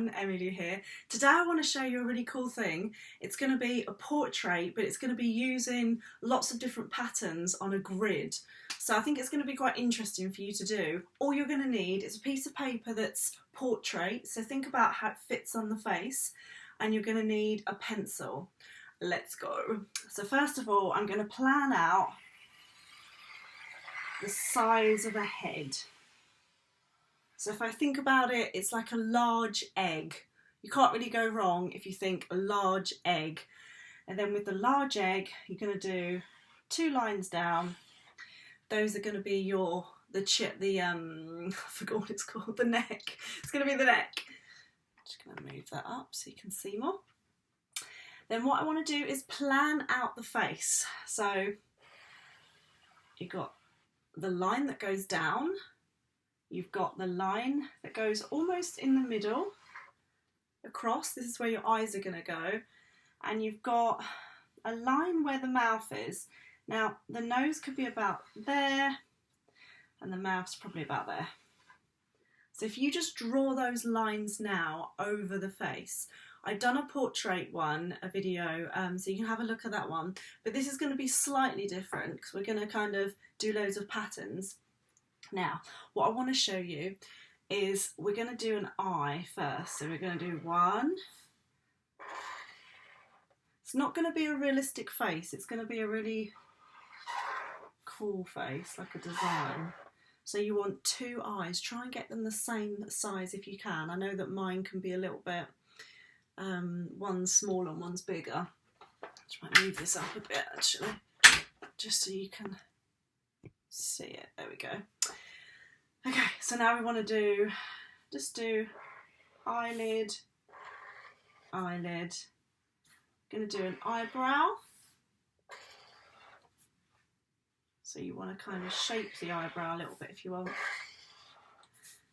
everyone, emmy-lou here. Today I want to show you a really cool thing. It's going to be a portrait, but it's going to be using lots of different patterns on a grid. So I think it's going to be quite interesting for you to do. All you're going to need is a piece of paper that's portrait, so think about how it fits on the face, and you're going to need a pencil. Let's go. So first of all, I'm going to plan out the size of a head. So if I think about it, it's like a large egg. You can't really go wrong if you think a large egg. And then with the large egg, you're going to do 2 lines down. Those are going to be I forgot what it's called, the neck. It's going to be the neck. Just going to move that up so you can see more. Then what I want to do is plan out the face. So you've got the line that goes down. You've got the line that goes almost in the middle, across. This is where your eyes are going to go. And you've got a line where the mouth is. Now, the nose could be about there, and the mouth's probably about there. So if you just draw those lines now over the face. I've done a portrait one, a video, so you can have a look at that one. But this is going to be slightly different because we're going to kind of do loads of patterns. Now, what I want to show you is we're going to do an eye first. So we're going to do 1. It's not going to be a realistic face. It's going to be a really cool face, like a design. So you want 2 eyes. Try and get them the same size if you can. I know that mine can be a little bit, one's smaller and one's bigger. Just might move this up a bit actually, just so you can see it. There we go. Okay, so now we want to just do eyelid, eyelid. Going to do an eyebrow. So you want to kind of shape the eyebrow a little bit if you want.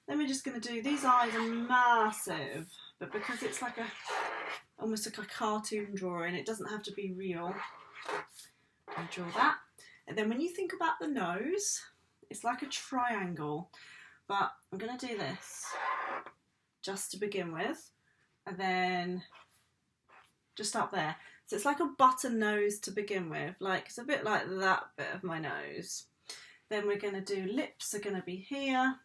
Then we're just going to do, these eyes are massive, but because it's like almost like a cartoon drawing, it doesn't have to be real. I draw that. And then when you think about the nose, it's like a triangle, but I'm going to do this just to begin with, and then just up there. So it's like a button nose to begin with, like it's a bit like that bit of my nose. Then we're going to do lips are going to be here.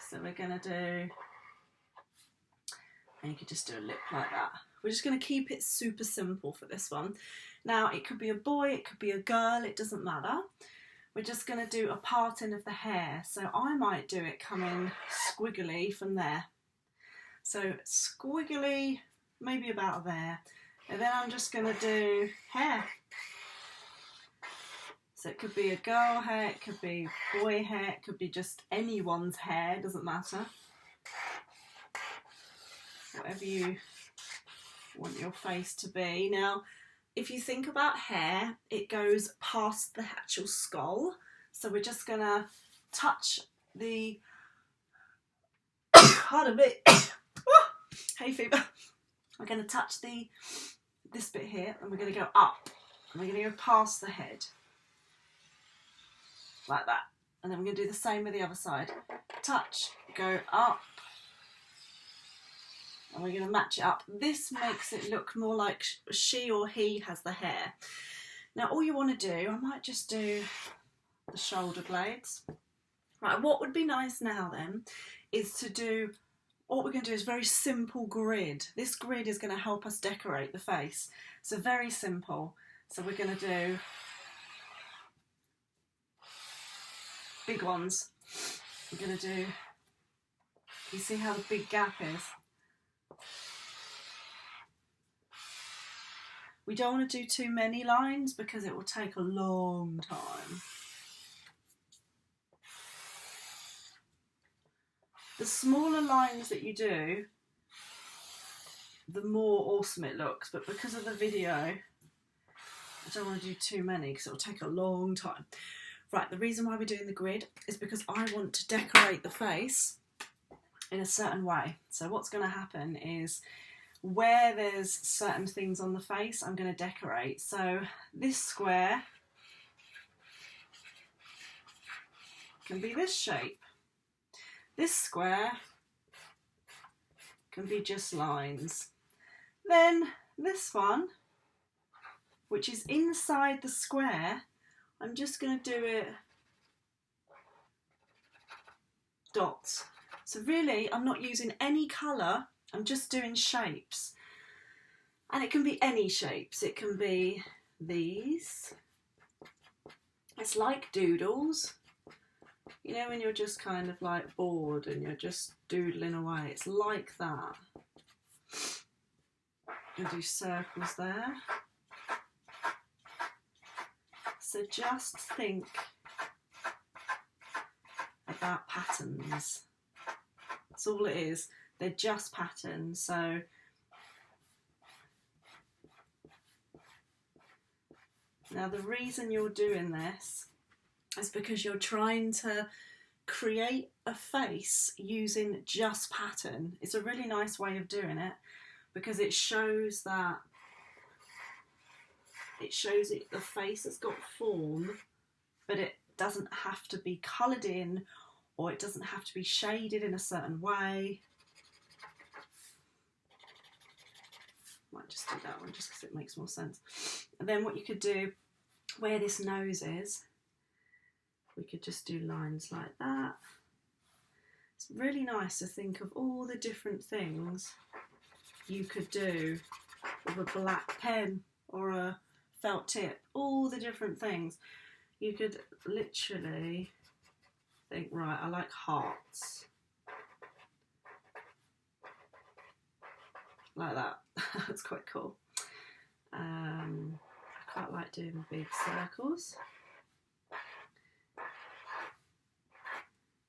So we're going to do, and you could just do a lip like that. We're just going to keep it super simple for this one. Now it could be a boy, it could be a girl, it doesn't matter. We're just going to do a parting of the hair. So I might do it coming squiggly from there. So squiggly, maybe about there. And then I'm just going to do hair. So it could be a girl hair, it could be boy hair, it could be just anyone's hair, doesn't matter. Whatever you want your face to be. Now, if you think about hair, it goes past the actual skull. So we're just going to touch the, pardon me, hay fever. We're going to touch this bit here, and we're going to go up. And we're going to go past the head. Like that. And then we're going to do the same with the other side. Touch, go up. And we're going to match it up. This makes it look more like she or he has the hair. Now all you want to do, I might just do the shoulder blades. Right, what would be nice now then is to do, what we're going to do is a very simple grid. This grid is going to help us decorate the face. So very simple. So we're going to do big ones. We're going to do, you see how the big gap is? We don't want to do too many lines because it will take a long time. The smaller lines that you do, the more awesome it looks, but because of the video, I don't want to do too many because it will take a long time. Right, the reason why we're doing the grid is because I want to decorate the face in a certain way. So what's going to happen is, where there's certain things on the face, I'm going to decorate. So this square can be this shape. This square can be just lines. Then this one, which is inside the square, I'm just going to do it dots. So really, I'm not using any colour, I'm just doing shapes. And it can be any shapes. It can be these. It's like doodles. You know, when you're just kind of like bored and you're just doodling away. It's like that. You'll do circles there. So just think about patterns. That's all it is. They're just patterns. So now the reason you're doing this is because you're trying to create a face using just pattern. It's a really nice way of doing it because it shows that the face has got form, but it doesn't have to be coloured in, or it doesn't have to be shaded in a certain way. Might just do that one just because it makes more sense. And then what you could do, where this nose is, we could just do lines like that. It's really nice to think of all the different things you could do with a black pen or a felt tip, all the different things. You could literally think, right, I like hearts. Like that. That's quite cool. I quite like doing big circles.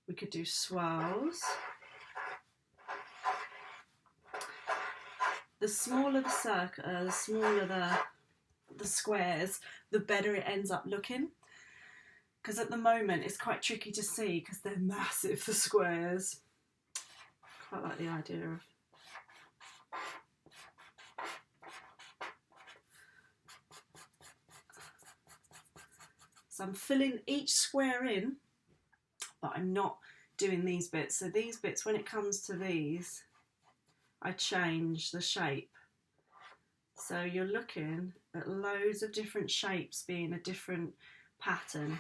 We could do swirls. The smaller the circle, the smaller the squares, the better it ends up looking. Because at the moment it's quite tricky to see because they're massive, the squares. Quite like the idea of so I'm filling each square in, but I'm not doing these bits. So these bits, when it comes to these, I change the shape. So you're looking at loads of different shapes being a different pattern.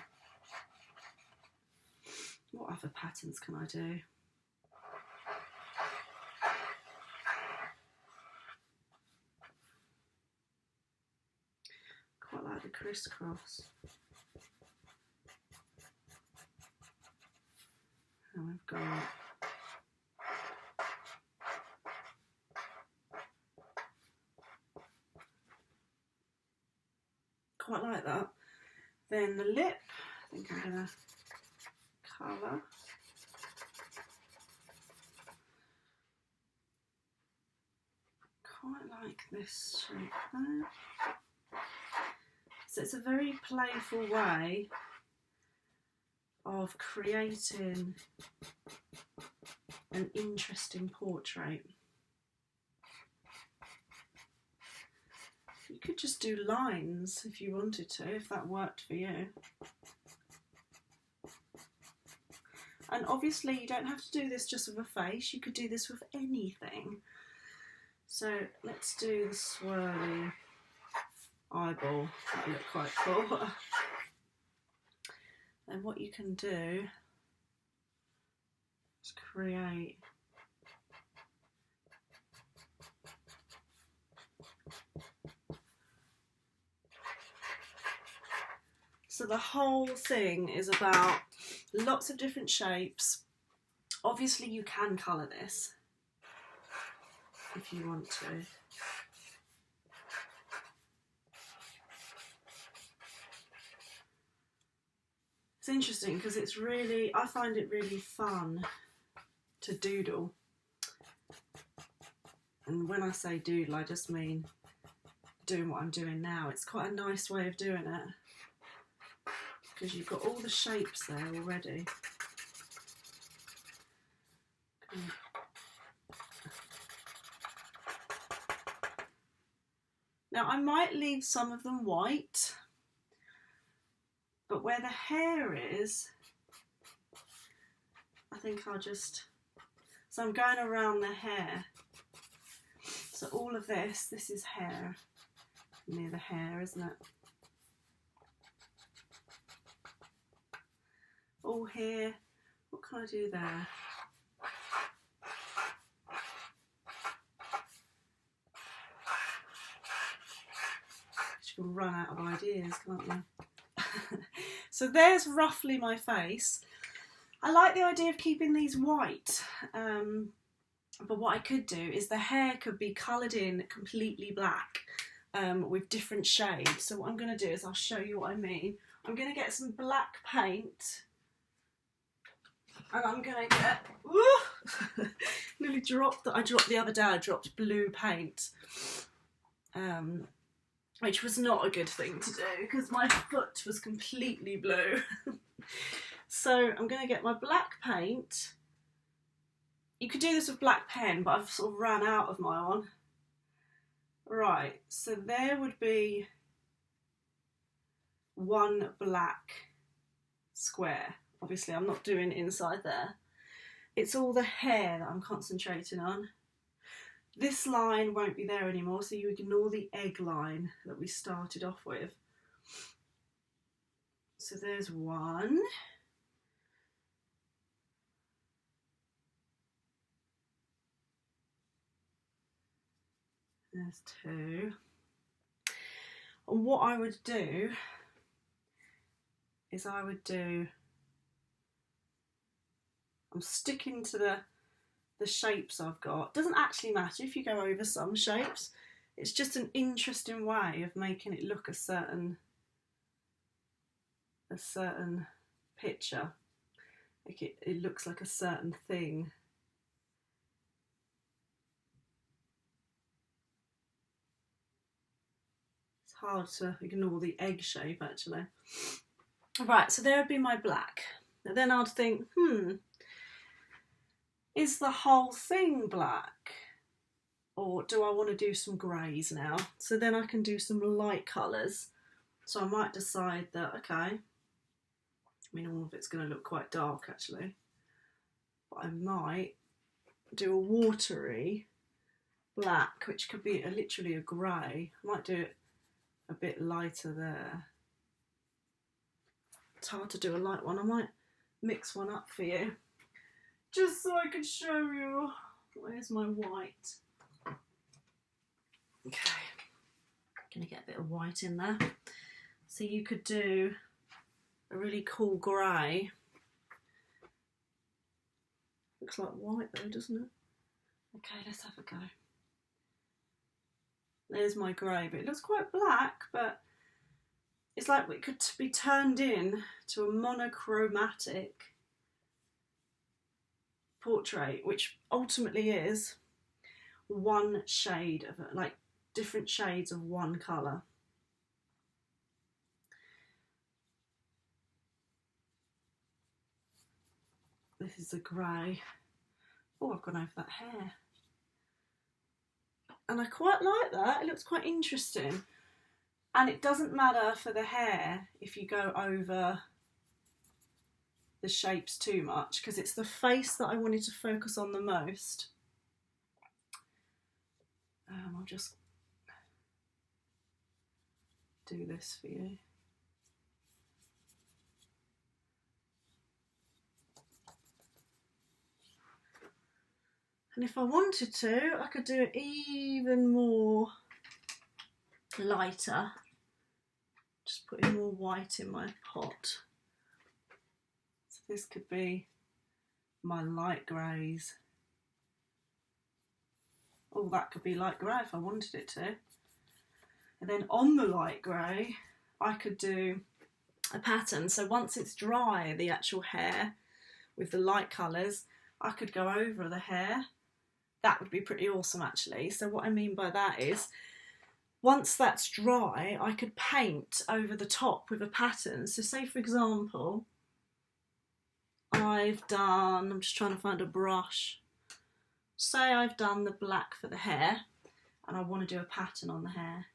What other patterns can I do? Quite like the crisscross. And we've got quite like that. Then the lip, I think I'm gonna colour. Quite like this shape there. So it's a very playful way of creating an interesting portrait. You could just do lines if you wanted to, if that worked for you. And obviously you don't have to do this just with a face, you could do this with anything. So let's do the swirly eyeball, that look quite cool. And what you can do is create so the whole thing is about lots of different shapes. Obviously you can colour this if you want to. It's interesting because it's really, I find it really fun to doodle. And when I say doodle, I just mean doing what I'm doing now. It's quite a nice way of doing it because you've got all the shapes there already. Now I might leave some of them white, but where the hair is, I think I'll just, so I'm going around the hair So all of this is hair, near the hair, isn't it? All here. What can I do there? You can run out of ideas, can't you? So there's roughly my face. I like the idea of keeping these white, but what I could do is the hair could be coloured in completely black with different shades. So what I'm going to do is I'll show you what I mean. I'm going to get some black paint, and I'm going to get, nearly dropped, I dropped the other day, I dropped blue paint. Which was not a good thing to do because my foot was completely blue. So I'm going to get my black paint. You could do this with black pen, but I've sort of ran out of my one. Right, so there would be one black square. Obviously I'm not doing inside there. It's all the hair that I'm concentrating on. This line won't be there anymore, so you ignore the egg line that we started off with. So there's one. There's two. And what I would do is I'm sticking to the shapes I've got. Doesn't actually matter if you go over some shapes. It's just an interesting way of making it look a certain picture. Like it looks like a certain thing. It's hard to ignore the egg shape actually. Right, so there would be my black. And then I'd think, is the whole thing black? Or do I want to do some greys now? So then I can do some light colours. So I might decide that, okay, I mean all of it's going to look quite dark actually, but I might do a watery black, which could be literally a grey. I might do it a bit lighter there. It's hard to do a light one. I might mix one up for you, just so I can show you. Where's my white? Okay, gonna get a bit of white in there. So you could do a really cool grey. Looks like white though, doesn't it? Okay, let's have a go. There's my grey, but it looks quite black, but it's like it could be turned in to a monochromatic portrait, which ultimately is one shade of it, like different shades of one colour. This is the grey. Oh, I've gone over that hair. And I quite like that, it looks quite interesting. And it doesn't matter for the hair if you go over the shapes too much, because it's the face that I wanted to focus on the most. I'll just do this for you. And if I wanted to, I could do it even more lighter. Just putting more white in my pot. So this could be my light greys. Oh, that could be light grey if I wanted it to. And then on the light grey, I could do a pattern. So once it's dry, the actual hair with the light colours, I could go over the hair. That would be pretty awesome actually. So what I mean by that is, once that's dry, I could paint over the top with a pattern. So say for example, I'm just trying to find a brush. Say I've done the black for the hair and I want to do a pattern on the hair.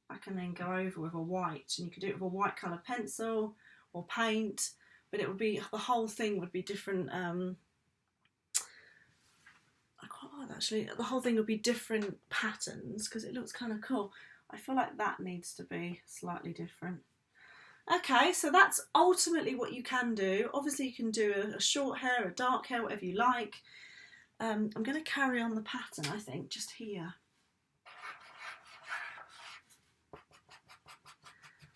I can then go over with a white, and you could do it with a white colour pencil or paint, but it would be, the whole thing would be different. I quite like Well, actually, the whole thing would be different patterns because it looks kind of cool. I feel like that needs to be slightly different. Okay, so that's ultimately what you can do. Obviously, you can do a short hair, a dark hair, whatever you like. I'm going to carry on the pattern, I think, just here.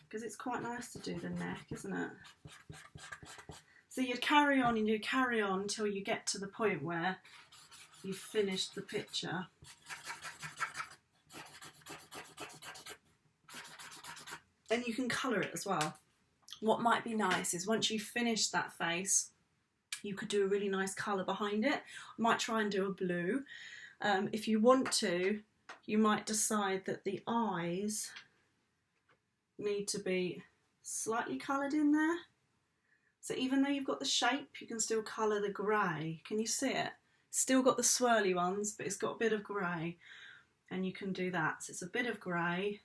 Because it's quite nice to do the neck, isn't it? So you'd carry on and you'd carry on until you get to the point where you've finished the picture. Then you can colour it as well. What might be nice is once you've finished that face, you could do a really nice colour behind it. I might try and do a blue. If you want to, you might decide that the eyes need to be slightly coloured in there. So even though you've got the shape, you can still colour the grey. Can you see it? Still got the swirly ones, but it's got a bit of grey. And you can do that. So it's a bit of grey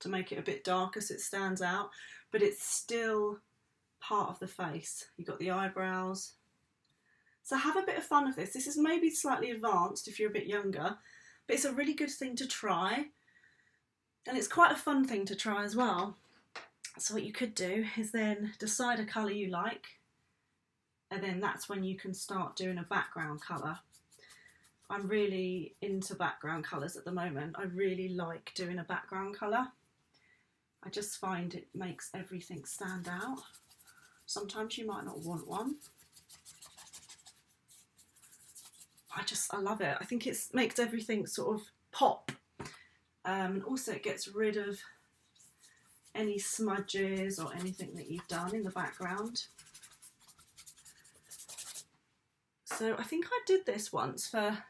to make it a bit darker so it stands out, but it's still part of the face. You've got the eyebrows. So have a bit of fun with this. This is maybe slightly advanced if you're a bit younger, but it's a really good thing to try. And it's quite a fun thing to try as well. So what you could do is then decide a colour you like, and then that's when you can start doing a background colour. I'm really into background colours at the moment. I really like doing a background colour. I just find it makes everything stand out. Sometimes you might not want one. I love it. I think it makes everything sort of pop. And also it gets rid of any smudges or anything that you've done in the background. So I think I did this once for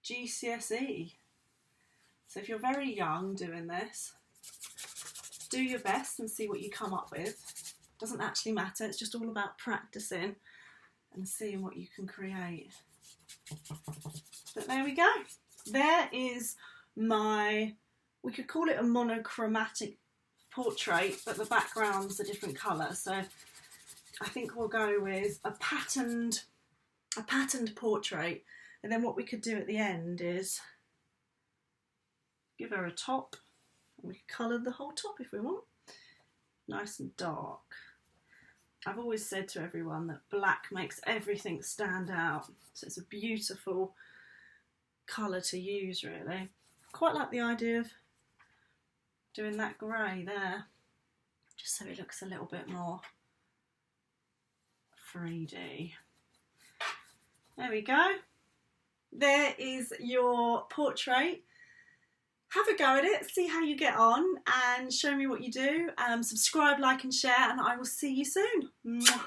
GCSE. So if you're very young doing this, do your best and see what you come up with. Doesn't actually matter, it's just all about practicing and seeing what you can create. But there we go. There is my, we could call it a monochromatic portrait, but the background's a different colour. So I think we'll go with a patterned portrait. And then what we could do at the end is give her a top. We could colour the whole top if we want. Nice and dark. I've always said to everyone that black makes everything stand out. So it's a beautiful colour to use, really. Quite like the idea of doing that grey there, just so it looks a little bit more 3D. There we go. There is your portrait. Have a go at it, see how you get on, and show me what you do. Subscribe, like and share, and I will see you soon. Mwah.